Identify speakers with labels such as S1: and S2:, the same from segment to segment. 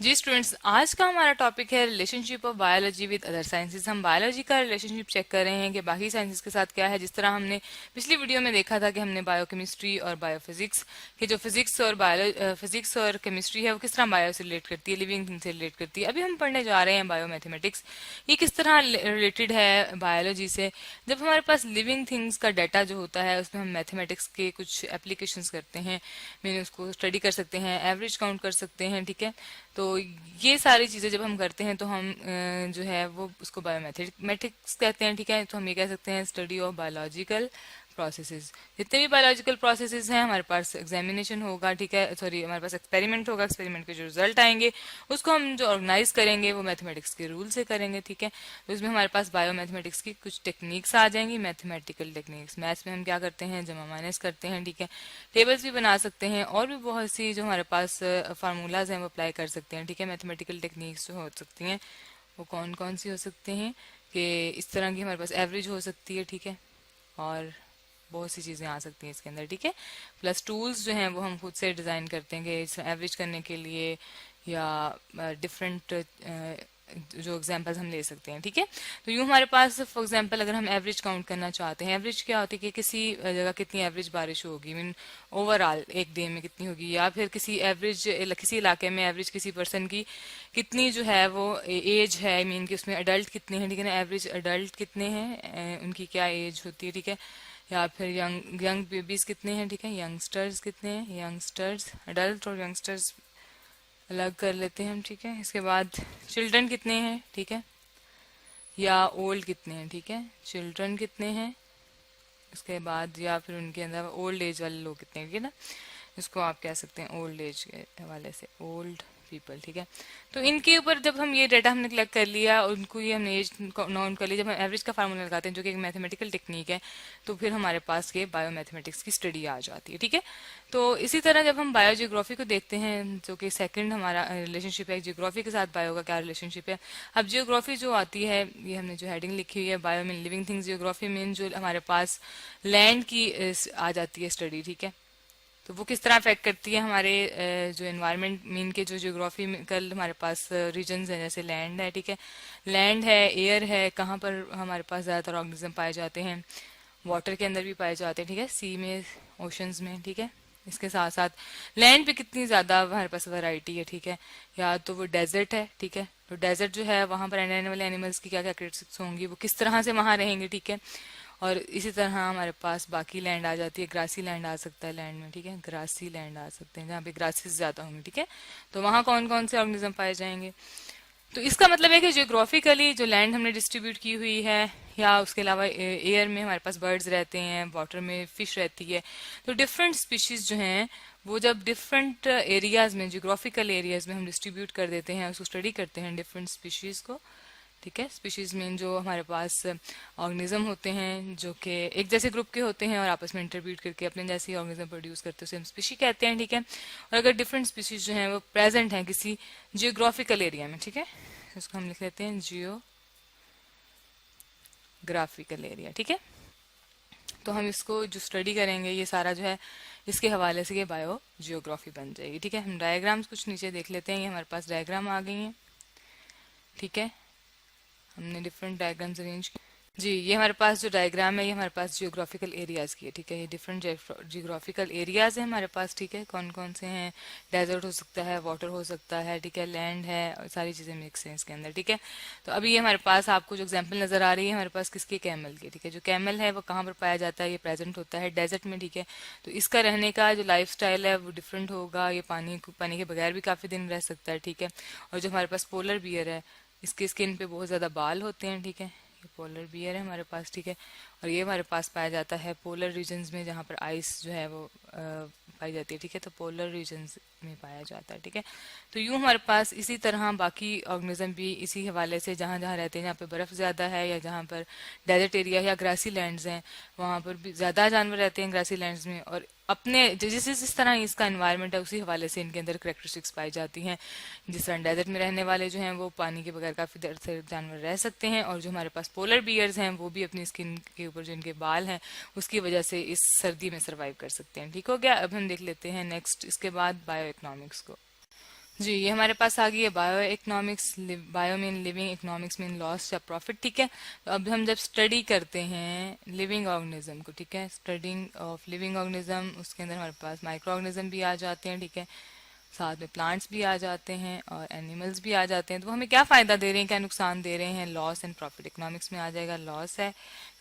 S1: जी students, आज का हमारा टॉपिक है relationship of biology with other sciences. हम बायोलॉजी का रिलेशनशिप चेक कर रहे हैं कि बाकी साइंसेज के साथ क्या है। जिस तरह हमने पिछली वीडियो में देखा था कि हमने बायोकेमिस्ट्री और बायोफिजिक्स के जो फिजिक्स और केमिस्ट्री है वो किस तरह बायो से रिलेट करती है, लिविंग थिंग से रिलेट करती है। अभी हम पढ़ने जा रहे हैं बायोमैथमेटिक्स। ये किस तरह रिलेटेड है बायोलॉजी से। जब हमारे पास लिविंग थिंग्स का डाटा जो होता है उसमें हम मैथमेटिक्स के कुछ एप्लीकेशंस करते हैं, मीन उसको स्टडी कर सकते हैं, एवरेज काउंट कर सकते हैं, ठीक है। तो ये सारी चीजें जब हम करते हैं तो हम जो है वो उसको बायोमेथमेटिक्स कहते हैं, ठीक है। तो हम ये कह सकते हैं स्टडी ऑफ बायोलॉजिकल प्रोसेसेस। जितने भी बायोलॉजिकल प्रोसेसेस हैं हमारे पास एग्जामिनेशन होगा, ठीक है, सॉरी हमारे पास एक्सपेरिमेंट होगा, एक्सपेरिमेंट के जो रिजल्ट आएंगे उसको हम जो ऑर्गेनाइज करेंगे वो मैथमेटिक्स के रूल से करेंगे, ठीक है। तो इसमें हमारे पास बायोमैथमेटिक्स की कुछ टेक्निक्स आ जाएंगी, मैथमेटिकल टेक्निक्स। मैथ्स में हम क्या करते हैं, जमा माइनस करते हैं, ठीक है। टेबल्स भी बना सकते हैं और भी बहुत सी जो हमारे पास फार्मूलाज हैं वो अप्लाई कर सकते हैं, ठीक है। मैथमेटिकल टेक्निक्स जो हो सकती हैं वो कौन कौन सी हो सकती हैं कि इस तरह की हमारे पास एवरेज हो सकती है, ठीक है, और बहुत सी चीज़ें आ सकती हैं इसके अंदर, ठीक है। प्लस टूल्स जो हैं वो हम खुद से डिज़ाइन करते हैं कि एवरेज करने के लिए या डिफरेंट जो एग्जांपल्स हम ले सकते हैं, ठीक है। तो यूं हमारे पास फॉर एग्जांपल अगर हम एवरेज काउंट करना चाहते हैं, एवरेज क्या होती है कि किसी जगह कितनी एवरेज बारिश होगी, मीन ओवरऑल एक डे में कितनी होगी, या फिर किसी इलाके में एवरेज किसी पर्सन की कितनी जो है वो एज है, आई मीन कि उसमें अडल्ट कितने हैं, ठीक है ना। एवरेज अडल्ट कितने हैं, उनकी क्या एज होती है, ठीक है। या फिर यंग यंग बेबीज कितने हैं, ठीक है। यंगस्टर्स कितने हैं, यंगस्टर्स अडल्ट और यंगस्टर्स अलग कर लेते हैं हम, ठीक है। इसके बाद चिल्ड्रन कितने हैं, ठीक है, या ओल्ड कितने हैं, ठीक है। चिल्ड्रन कितने हैं, उसके बाद या फिर उनके अंदर ओल्ड एज वाले लोग कितने हैं, ठीक है ना। इसको आप कह सकते हैं ओल्ड एज के हवाले से ओल्ड पीपल, ठीक है। तो इनके ऊपर जब हम ये डाटा हमने कलेक्ट कर लिया, उनको ये हमने एज नोन कर लिया, जब हम एवरेज का फार्मूला लगाते हैं जो कि एक मैथमेटिकल टेक्निक है, तो फिर हमारे पास ये बायोमैथमेटिक्स की स्टडी आ जाती है, ठीक है। तो इसी तरह जब हम बायोजियोग्राफी को देखते हैं जो कि सेकंड हमारा रिलेशनशिप है, जियोग्राफी के साथ बायो का क्या रिलेशनशिप है। अब जियोग्राफी जो आती है, ये हमने जो हेडिंग लिखी हुई है bio mean living things, geography mean जो हमारे पास लैंड की आ जाती है स्टडी, ठीक है। तो वो किस तरह अफेक्ट करती है हमारे जो एनवायरनमेंट मीन के जो जियोग्राफिकल हमारे पास रीजन्स हैं, जैसे लैंड है, ठीक है। लैंड है, एयर है, कहाँ पर हमारे पास ज़्यादातर ऑर्गेनिज्म पाए जाते हैं, वाटर के अंदर भी पाए जाते हैं, ठीक है, सी में, ओशंस में, ठीक है। इसके साथ साथ लैंड पे कितनी ज़्यादा हमारे पास वैरायटी है, ठीक है। या तो वो डेजर्ट है, ठीक है। तो डेजर्ट जो है वहाँ पर रहने वाले एनिमल्स की क्या क्या कैरेक्टरिस्टिक्स होंगी, वो किस तरह से वहाँ रहेंगे, ठीक है। और इसी तरह हमारे पास बाकी लैंड आ जाती है, ग्रासी लैंड आ सकता है लैंड में, ठीक है। ग्रासी लैंड आ सकते हैं जहाँ पे ग्रासेस ज्यादा होंगे, ठीक है। तो वहाँ कौन कौन से ऑर्गेनिज्म पाए जाएंगे। तो इसका मतलब है कि जियोग्राफिकली जो लैंड हमने डिस्ट्रीब्यूट की हुई है, या उसके अलावा एयर में हमारे पास बर्ड्स रहते हैं, वाटर में फिश रहती है। तो डिफरेंट स्पीशीज जो हैं वो जब डिफरेंट एरियाज में, जियोग्राफिकल एरियाज में हम डिस्ट्रीब्यूट कर देते हैं, उसको स्टडी करते हैं डिफरेंट स्पीशीज को, ठीक है। स्पीशीज में जो हमारे पास ऑर्गेनिज्म होते हैं जो कि एक जैसे ग्रुप के होते हैं और आपस में इंटरब्रीड करके अपने जैसे ऑर्गेनिज्म प्रोड्यूस करते हैं, उसे हम स्पीशी कहते हैं, ठीक है। और अगर डिफरेंट स्पीशीज जो हैं वो प्रेजेंट हैं किसी जियोग्राफिकल एरिया में, ठीक है, इसको हम लिख लेते हैं जियोग्राफिकल एरिया, ठीक है। तो हम इसको जो स्टडी करेंगे ये सारा जो है इसके हवाले से ये बायो जियोग्राफी बन जाएगी, ठीक है। हम डायग्राम्स कुछ नीचे देख लेते हैं, ये हमारे पास डायग्राम आ गई हैं, ठीक है। हमने डिफरेंट डायग्राम्स अरेंज जी, ये हमारे पास जो डायग्राम है ये हमारे पास जियोग्राफिकल एरियाज की है, ठीक है। ये डिफरेंट जियोग्राफिकल एरियाज है हमारे पास, ठीक है। कौन कौन से हैं, डेजर्ट हो सकता है, वाटर हो सकता है, ठीक है, लैंड है, और सारी चीजें मिक्स हैं इसके अंदर, ठीक है। तो अभी ये हमारे पास आपको जो एग्जांपल नजर आ रही है हमारे पास किसकी, कैमल की, ठीक है। जो कैमल है वो कहाँ पर पाया जाता है, ये प्रेजेंट होता है डेजर्ट में, ठीक है। तो इसका रहने का जो लाइफ स्टाइल है वो डिफरेंट होगा, ये पानी के बगैर भी काफी दिन रह सकता है, ठीक है। और जो हमारे पास पोलर बियर है इसकी स्किन पे बहुत ज्यादा बाल होते हैं, ठीक है। ये पोलर बियर है हमारे पास, ठीक है। और ये हमारे पास पाया जाता है पोलर रीजन्स में जहाँ पर आइस जो है वो पाई जाती है, ठीक है। तो पोलर रीजन्स में पाया जाता है, ठीक है। तो यूं हमारे पास इसी तरह बाकी ऑर्गेनिज्म भी इसी हवाले से जहाँ जहाँ रहते हैं, जहाँ पे बर्फ ज्यादा है या जहाँ पर डेजर्ट एरिया या ग्रासी लैंड्स हैं, वहाँ पर भी ज्यादा जानवर रहते हैं ग्रासी लैंड्स में। और अपने जिस तरह इसका एनवायरनमेंट है उसी हवाले से इनके अंदर करेक्टरिस्टिक्स पाई जाती हैं। जिस तरह डेजर्ट में रहने वाले जो हैं वो पानी के बगैर काफी देर से जानवर रह सकते हैं, और जो हमारे पास पोलर बियर्स हैं वो भी अपनी स्किन के ऊपर जो इनके बाल हैं उसकी वजह से इस सर्दी में सर्वाइव कर सकते हैं, ठीक हो गया। अब हम देख लेते हैं नेक्स्ट इसके बाद बायो इकोनॉमिक्स को। जी, ये हमारे पास आ गई है bio economics. Bio mean living, economics mean loss या प्रॉफिट, ठीक है। तो अब हम जब स्टडी करते हैं लिविंग ऑर्गेनिज्म को, ठीक है, स्टडिंग ऑफ लिविंग ऑर्गेनिज्म, उसके अंदर हमारे पास माइक्रो ऑर्गेनिज्म भी आ जाते हैं, ठीक है, साथ में प्लांट्स भी आ जाते हैं और एनिमल्स भी आ जाते हैं। तो वो हमें क्या फायदा दे रहे हैं, क्या नुकसान दे रहे हैं, लॉस एंड प्रॉफिट। इकोनॉमिक्स में आ जाएगा लॉस है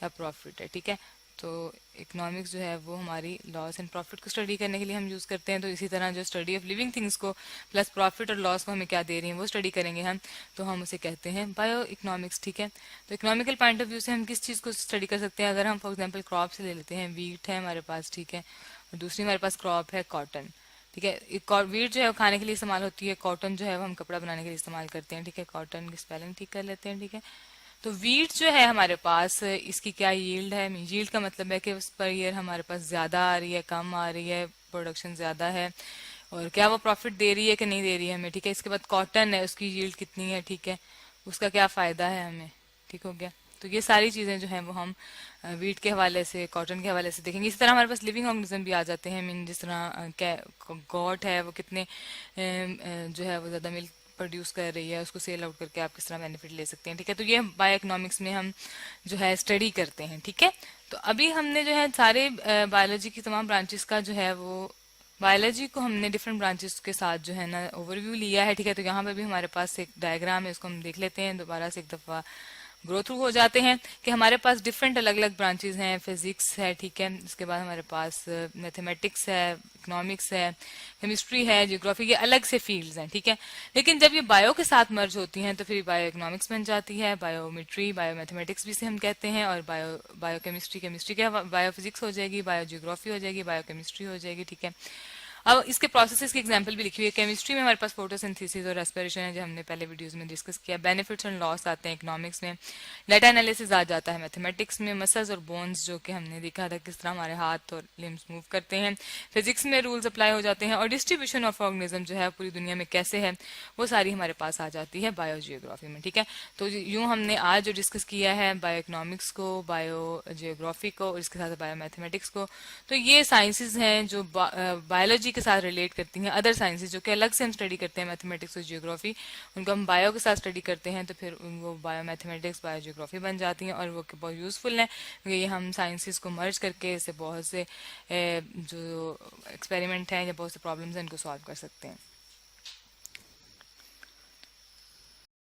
S1: या प्रॉफिट है, ठीक है। तो इकोनॉमिक्स जो है वो हमारी लॉस एंड प्रॉफिट को स्टडी करने के लिए हम यूज करते हैं। तो इसी तरह जो स्टडी ऑफ लिविंग थिंग्स को प्लस प्रॉफिट और लॉस को हमें क्या दे रही हैं वो स्टडी करेंगे हम, तो हम उसे कहते हैं बायो इकोनॉमिक्स, ठीक है। तो इकोनॉमिकल पॉइंट ऑफ व्यू से हम किस चीज़ को स्टडी कर सकते हैं, अगर हम फॉर एग्जाम्पल क्रॉप से ले लेते हैं, वीट है हमारे पास, ठीक है, और दूसरी हमारे पास क्रॉप है कॉटन, ठीक है। वीट जो है वो खाने के लिए इस्तेमाल होती है, कॉटन जो है वो हम कपड़ा बनाने के लिए इस्तेमाल करते हैं, ठीक है। कॉटन की स्पेलिंग ठीक कर लेते हैं, ठीक है। तो वीट जो है हमारे पास, इसकी क्या यील्ड है, यील्ड का मतलब है कि उस पर ईयर हमारे पास ज्यादा आ रही है, कम आ रही है, प्रोडक्शन ज्यादा है, और क्या वो प्रॉफिट दे रही है कि नहीं दे रही है हमें, ठीक है। इसके बाद कॉटन है, उसकी यील्ड कितनी है, ठीक है, उसका क्या फायदा है हमें, ठीक हो गया। तो ये सारी चीजें जो है वो हम वीट के हवाले से, कॉटन के हवाले से देखेंगे। इसी तरह हमारे पास लिविंग ऑर्गेनिज्म भी आ जाते हैं। मीन जिस तरह गॉट है वो कितने जो है वो ज्यादा मिल्क प्रोड्यूस कर रही है, उसको सेल आउट करके आप किस तरह बेनिफिट ले सकते हैं, ठीक है। तो ये बायो इकोनॉमिक्स में हम जो है स्टडी करते हैं, ठीक है। तो अभी हमने जो है सारे बायोलॉजी की तमाम ब्रांचेस का जो है वो, बायोलॉजी को हमने डिफरेंट ब्रांचेस के साथ जो है ना ओवरव्यू लिया है, ठीक है। तो यहाँ पे भी हमारे पास एक डायग्राम है, उसको हम देख लेते हैं दोबारा से एक दफा, ग्रो थ्रू हो जाते हैं कि हमारे पास डिफरेंट अलग अलग ब्रांचेस हैं। फिजिक्स है, ठीक है, इसके बाद हमारे पास मैथमेटिक्स है, इकोनॉमिक्स है, केमिस्ट्री है, जियोग्राफी, ये अलग से फील्ड्स हैं, ठीक है। लेकिन जब ये बायो के साथ मर्ज होती हैं तो फिर बायो इकोनॉमिक्स बन जाती है, बायोमेट्री, बायो मैथमेटिक्स भी से हम कहते हैं, और बायो केमिस्ट्री, केमिस्ट्री क्या, बायो फिजिक्स हो जाएगी, बायो जियोग्राफी हो जाएगी, बायो केमिस्ट्री हो जाएगी, ठीक है। अब इसके प्रोसेसेस की एग्जांपल भी लिखी हुई है। केमिस्ट्री में हमारे पास फोटोसिंथेसिस और रेस्पिरेशन है, जो हमने पहले वीडियोस में डिस्कस किया। बेनिफिट्स एंड लॉस आते हैं इकोनॉमिक्स में। डाटा एनालिसिस आ जाता है मैथमेटिक्स में। मसल्स और बोन्स, जो कि हमने देखा था किस तरह हमारे हाथ और लिम्स मूव करते हैं, फिजिक्स में रूल्स अप्लाई हो जाते हैं। और डिस्ट्रीब्यूशन ऑफ ऑर्गेनिज्म जो है पूरी दुनिया में कैसे है, वो सारी हमारे पास आ जाती है बायो जियोग्राफी में, ठीक है। तो यूं हमने आज जो डिस्कस किया है बायो इकोनॉमिक्स को, बायो जियोग्राफी को और इसके साथ बायो मैथमेटिक्स को, तो ये साइंसेज हैं जो बायोलॉजी के साथ रिलेट करती हैं। अदर साइंसेज जो कि अलग से हम स्टडी करते हैं, मैथमेटिक्स और जियोग्राफी, उनको हम बायो के साथ स्टडी करते हैं, तो फिर वो बायो मैथमेटिक्स, बायो जियोग्राफी बन जाती हैं, और वो बहुत यूजफुल हैं क्योंकि ये हम साइंसेज को मर्ज करके इससे बहुत से जो एक्सपेरिमेंट हैं या बहुत से प्रॉब्लम्स हैं इनको सॉल्व कर सकते हैं।